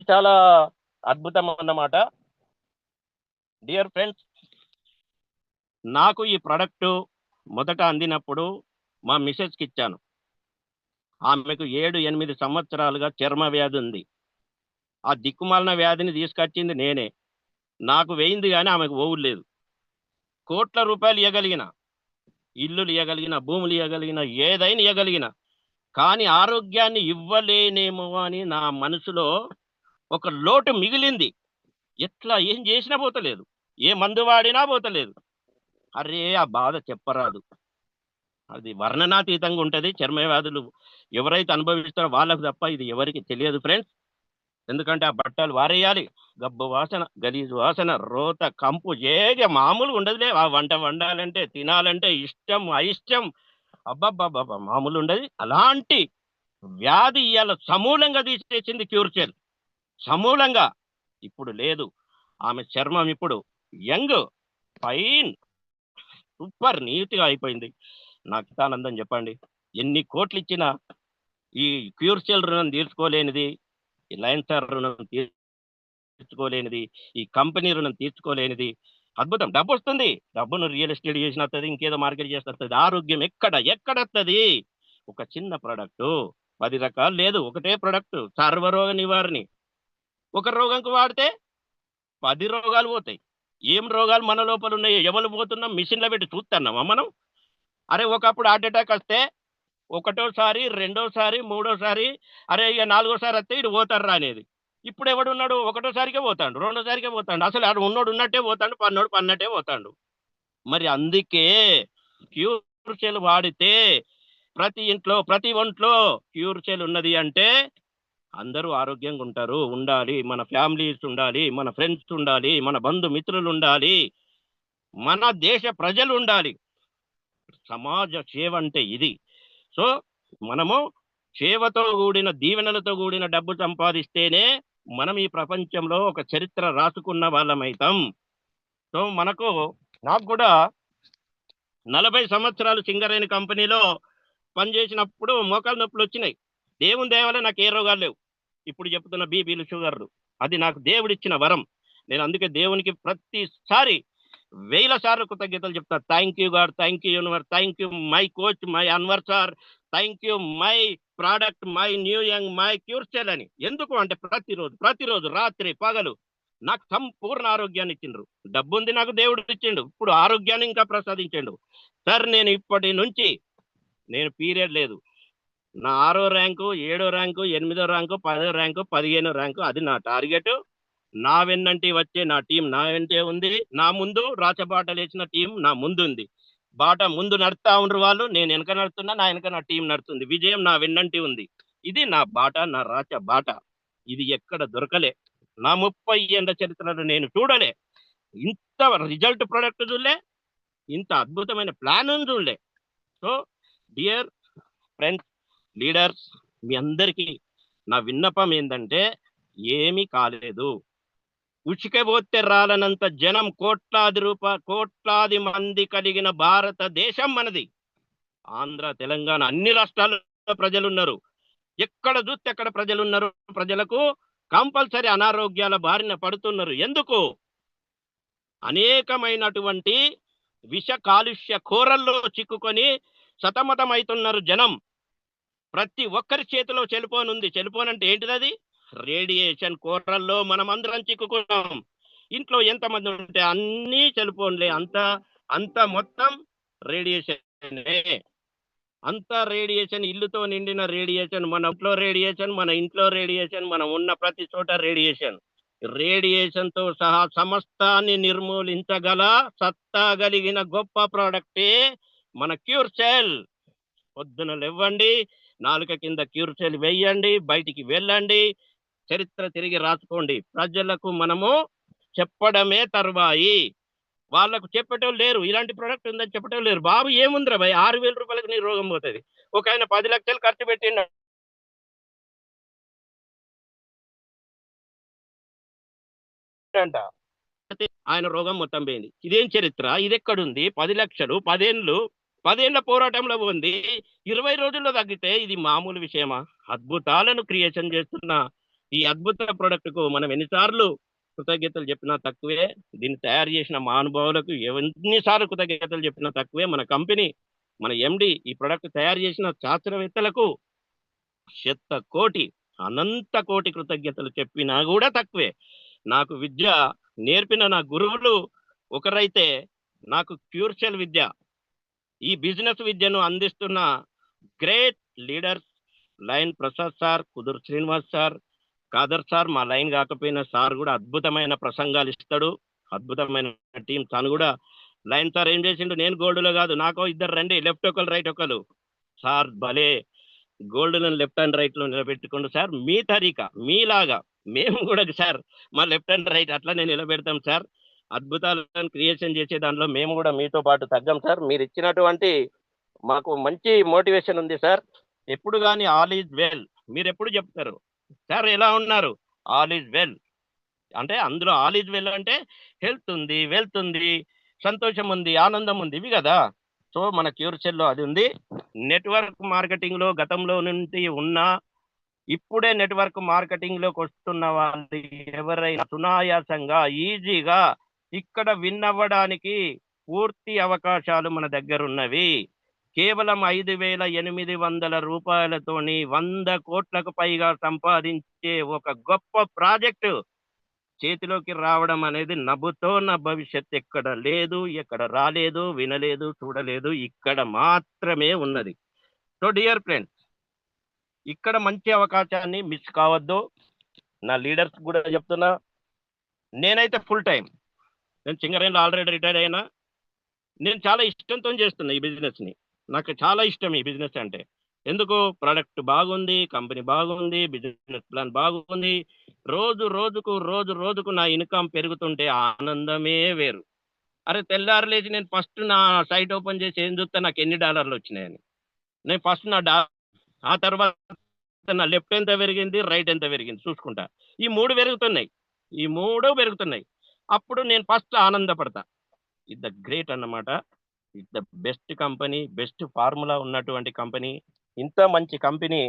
చాలా అద్భుతం అన్నమాట. డియర్ ఫ్రెండ్స్, నాకు ఈ ప్రొడక్ట్ మొదట అందినప్పుడు మా మిసెస్కి ఇచ్చాను. ఆమెకు 7-8 సంవత్సరాలుగా చర్మ వ్యాధి ఉంది. ఆ దిక్కుమాలిన వ్యాధిని తీసుకొచ్చింది నేనే. నాకు వేయింది కానీ ఆమెకు పోవులేదు. కోట్ల రూపాయలు ఇవ్వగలిగిన, ఇల్లులు ఇవ్వగలిగిన, భూములు ఇవ్వగలిగిన, ఏదైనా ఇవ్వగలిగిన, కానీ ఆరోగ్యాన్ని ఇవ్వలేనేమో అని నా మనసులో ఒక లోటు మిగిలింది. ఎట్లా ఏం చేసినా పోతలేదు, ఏ మందు వాడినా పోతలేదు. అరే ఆ బాధ చెప్పరాదు. అది వర్ణనాతీతంగా ఉంటది. చర్మ వ్యాధులు ఎవరైతే అనుభవిస్తారో వాళ్ళకు తప్ప ఇది ఎవరికి తెలియదు ఫ్రెండ్స్. ఎందుకంటే ఆ బట్టలు వారేయాలి, గబ్బు వాసన, గలీజు వాసన, రోత, కంపు ఏది మామూలుగా ఉండదులే. ఆ వంట వండాలంటే, తినాలంటే ఇష్టం అయిష్టం, అబ్బబ్బబ్బబ్బా మామూలు ఉండదు. అలాంటి వ్యాధి ఇవాళ సమూలంగా తీసేసింది క్యూర్చెల్. సమూలంగా ఇప్పుడు లేదు. ఆమె చర్మం ఇప్పుడు యంగ్, ఫైన్, సూపర్ నీట్గా అయిపోయింది. నాకు ఆనందం చెప్పండి. ఎన్ని కోట్లు ఇచ్చినా ఈ క్యూర్చెల్ రుణం తీర్చుకోలేనిది, ఈ లయన్సర్ రుణం తీర్చుకోలేనిది, ఈ కంపెనీ రుణం తీర్చుకోలేనిది. అద్భుతం. డబ్బు వస్తుంది. డబ్బును రియల్ ఎస్టేట్ చేసిన వస్తుంది, ఇంకేదో మార్కెట్ చేసిన వస్తుంది. ఆరోగ్యం ఎక్కడ వస్తుంది? ఒక చిన్న ప్రొడక్ట్ 10 రకాలు లేదు, ఒకటే ప్రొడక్ట్ సర్వరోగ నివారణి. ఒక రోగంకు వాడితే 10 రోగాలు పోతాయి. ఏం రోగాలు మన లోపల ఉన్నాయో ఎవరు పోతున్నాం మిషన్లో పెట్టి చూస్తున్నామా మనం? అరే ఒకప్పుడు హార్ట్ అటాక్ వస్తే ఒకటోసారి, రెండోసారి, మూడోసారి, అరే ఇక నాలుగోసారి వస్తే ఇటు పోతారు అనేది. ఇప్పుడు ఎవడున్నాడు? ఒకటోసారికే పోతాడు, రెండోసారికే పోతాడు. అసలు ఆడు ఉన్నోడు ఉన్నట్టే పోతాడు, పన్నోడు పన్నట్టే పోతాడు. మరి అందుకే క్యూర్చెల్ వాడితే ప్రతి ఇంట్లో, ప్రతి ఒంట్లో క్యూర్చెల్ ఉన్నది అంటే అందరూ ఆరోగ్యంగా ఉంటారు. ఉండాలి, మన ఫ్యామిలీస్ ఉండాలి, మన ఫ్రెండ్స్ ఉండాలి, మన బంధుమిత్రులు ఉండాలి, మన దేశ ప్రజలు ఉండాలి. సమాజ సేవ అంటే ఇది. సో మనము సేవతో కూడిన, దీవెనలతో కూడిన డబ్బు సంపాదిస్తేనే మనం ఈ ప్రపంచంలో ఒక చరిత్ర రాసుకున్న వాళ్ళమైతాం. సో నాకు కూడా 40 సంవత్సరాలు సింగరేణి కంపెనీలో పనిచేసినప్పుడు మోకాలు నొప్పులు వచ్చినాయి. దేవుని దయ వల్ల నాకు ఏ రోగాలు లేవు. ఇప్పుడు చెప్తున్న బీపీలు, షుగర్లు, అది నాకు దేవుడిచ్చిన వరం. నేను అందుకే దేవునికి ప్రతిసారి 1000 సార్లు కృతజ్ఞతలు చెప్తా. Thank you God, thank you universe, thank you my coach, my Anwar sir, thank you my product, my new young, my క్యూర్చెల్ అని. ఎందుకు అంటే ప్రతిరోజు రాత్రి పగలు నాకు సంపూర్ణ ఆరోగ్యాన్ని ఇచ్చిండ్రు. డబ్బు ఉంది నాకు, దేవుడు ఇచ్చిండు, ఇప్పుడు ఆరోగ్యాన్ని ఇంకా ప్రసాదించిండు. సార్ నేను ఇప్పటి నుంచి నేను పీరియడ్ లేదు. నా 6వ ర్యాంకు, 7వ ర్యాంకు, 8వ ర్యాంకు, 10వ ర్యాంకు, 15వ ర్యాంకు, అది నా టార్గెట్. నా వెన్నంటి వచ్చే నా టీం నా వెంటే ఉంది. నా ముందు రాచబాటలు వేసిన టీం నా ముందు ఉంది. బాట ముందు నడుస్తా ఉండరు వాళ్ళు, నేను వెనక నడుతున్నా, నా వెనక నా టీం నడుతుంది. విజయం నా వెన్నంటి ఉంది. ఇది నా బాట, నా రాచ బాట. ఇది ఎక్కడ దొరకలే. నా 30 ఏళ్ల చరిత్రలో నేను చూడలే. ఇంత రిజల్ట్ ప్రొడక్ట్ చూడలే, ఇంత అద్భుతమైన ప్లాన్ చూడలే. సో డియర్ ఫ్రెండ్స్, లీడర్స్, మీ అందరికీ నా విన్నపం ఏంటంటే, ఏమీ కాలేదు. ఉచికపోతే రాలనంత జనం, కోట్లాది మంది కలిగిన భారతదేశం మనది. ఆంధ్ర, తెలంగాణ, అన్ని రాష్ట్రాల్లో ప్రజలు ఉన్నారు. ఎక్కడ చూస్తే అక్కడ ప్రజలు ఉన్నారు. ప్రజలకు కంపల్సరీ అనారోగ్యాల బారిన పడుతున్నారు. ఎందుకు? అనేకమైనటువంటి విష కాలుష్య కోరల్లో చిక్కుకొని సతమతమవుతున్నారు జనం. ప్రతి ఒక్కరి చేతిలో సెల్ఫోన్ ఉంది. సెల్ఫోన్ అంటే ఏంటిది? అది రేడియేషన్ కోరల్లో మనం అందరం చిక్కుకున్నాం. ఇంట్లో ఎంతమంది ఉంటే అన్ని సెల్ఫోన్లే. అంత మొత్తం రేడియేషన్. అంత రేడియేషన్, ఇల్లుతో నిండిన రేడియేషన్, మన ఇంట్లో రేడియేషన్, మనం ఉన్న ప్రతి చోట రేడియేషన్. రేడియేషన్ తో సహా సమస్తాన్ని నిర్మూలించగల సత్తా కలిగిన గొప్ప ప్రోడక్టే మన క్యూర్చెల్. పొద్దున లేవండి, నాలుక కింద క్యూర్చెల్ వేయండి, బయటికి వెళ్ళండి, చరిత్ర తిరిగి రాసుకోండి. ప్రజలకు మనము చెప్పడమే తరువాయి. వాళ్ళకు చెప్పేటోళ్ళు లేరు. ఇలాంటి ప్రొడక్ట్ ఉందని చెప్పేటోళ్ళు లేరు. బాబు ఏముందిరా భయ్, 6,000 రూపాయలకు నీ రోగం పోతుంది. ఒక ఆయన 10 లక్షలు ఖర్చు పెట్టిండ అంట, ఆయన రోగం మొత్తం పోయింది. ఇదేం చరిత్ర? ఇది ఎక్కడుంది? 10 లక్షలు, 10 ఏళ్ల పోరాటంలో ఉంది, 20 రోజుల్లో తగ్గితే ఇది మామూలు విషయమా? అద్భుతాలను క్రియేషన్ చేస్తున్న ఈ అద్భుత ప్రోడక్ట్కు మనం ఎన్నిసార్లు కృతజ్ఞతలు చెప్పినా తక్కువే. దీన్ని తయారు చేసిన మహానుభావులకు ఎన్నిసార్లు కృతజ్ఞతలు చెప్పినా తక్కువే. మన కంపెనీ, మన ఎండి ఈ ప్రోడక్ట్ తయారు చేసిన శాస్త్రవేత్తలకు కోటి, అనంత కోటి కృతజ్ఞతలు చెప్పినా కూడా తక్కువే. నాకు విద్య నేర్పిన నా గురువులు ఒకరైతే, నాకు క్యూర్షల్ విద్య, ఈ బిజినెస్ విద్యను అందిస్తున్న great leaders line Prasad sir, కుదురు శ్రీనివాస్ సార్, కాదర్ సార్. మా లైన్ కాకపోయినా సార్ కూడా అద్భుతమైన ప్రసంగాలు ఇస్తాడు. అద్భుతమైన టీం. తను కూడా లైన్ సార్ ఏం చేసిండు, నేను గోల్డ్లో కాదు, నాకు ఇద్దరు రండి, లెఫ్ట్ ఒకరు రైట్ ఒకరు. సార్ భలే గోల్డ్లను లెఫ్ట్ అండ్ రైట్ లో నిలబెట్టుకోండి సార్, మీ తరీకా మీలాగా మేము కూడా సార్ మా లెఫ్ట్ అండ్ రైట్ అట్లనే నిలబెడతాం సార్. అద్భుతాలను క్రియేషన్ చేసే దానిలో మేము కూడా మీతో పాటు తగ్గం సార్. మీరు ఇచ్చినటువంటి మాకు మంచి మోటివేషన్ ఉంది సార్. ఎప్పుడు కానీ ఆల్ ఈజ్ వెల్ మీరు ఎప్పుడు చెప్తారు సార్, ఎలా ఉన్నారు, ఆల్ ఈజ్ వెల్ అంటే అందులో ఆల్ ఈజ్ వెల్ అంటే హెల్త్ ఉంది, వెల్త్ ఉంది, సంతోషం ఉంది, ఆనందం ఉంది, ఇవి కదా. సో మన క్యూర్సెల్లో అది ఉంది. నెట్వర్క్ మార్కెటింగ్ లో గతంలో నుండి ఉన్న, ఇప్పుడే నెట్వర్క్ మార్కెటింగ్ లోకి వస్తున్న వాళ్ళు ఎవరైనా సునాయాసంగా ఈజీగా ఇక్కడ విన్ అవ్వడానికి పూర్తి అవకాశాలు మన దగ్గర ఉన్నవి. కేవలం 5,800 రూపాయలతోని 100 కోట్లకు పైగా సంపాదించే ఒక గొప్ప ప్రాజెక్టు చేతిలోకి రావడం అనేది నవ్వుతో నా భవిష్యత్ ఎక్కడ లేదు, ఎక్కడ రాలేదు, వినలేదు, చూడలేదు, ఇక్కడ మాత్రమే ఉన్నది. సో డియర్ ఫ్రెండ్స్, ఇక్కడ మంచి అవకాశాన్ని మిస్ కావద్దు. నా లీడర్స్ కూడా చెప్తున్నా, నేనైతే ఫుల్ టైం, నేను సింగరేణిలో ఆల్రెడీ రిటైర్ అయినా. నేను చాలా ఇష్టంతో చేస్తున్నా ఈ బిజినెస్ ని. నాకు చాలా ఇష్టం ఈ బిజినెస్ అంటే. ఎందుకు, ప్రొడక్ట్ బాగుంది, కంపెనీ బాగుంది, బిజినెస్ ప్లాన్ బాగుంది. రోజు రోజుకు నా ఇన్కమ్ పెరుగుతుంటే ఆనందమే వేరు. అరే తెల్లారు లేచి నేను ఫస్ట్ నా సైట్ ఓపెన్ చేసి ఏం చూస్తే నాకు ఎన్ని డాలర్లు వచ్చినాయని. నేను ఫస్ట్ ఆ తర్వాత నా లెఫ్ట్ ఎంత పెరిగింది, రైట్ ఎంత పెరిగింది చూసుకుంటా. ఈ మూడు పెరుగుతున్నాయి, ఈ మూడు పెరుగుతున్నాయి. అప్పుడు నేను ఫస్ట్ ఆనందపడతా. ఇట్ ద గ్రేట్ అన్నమాట. It the best company, best formula ఉన్నటువంటి కంపెనీ. ఇంత మంచి కంపెనీ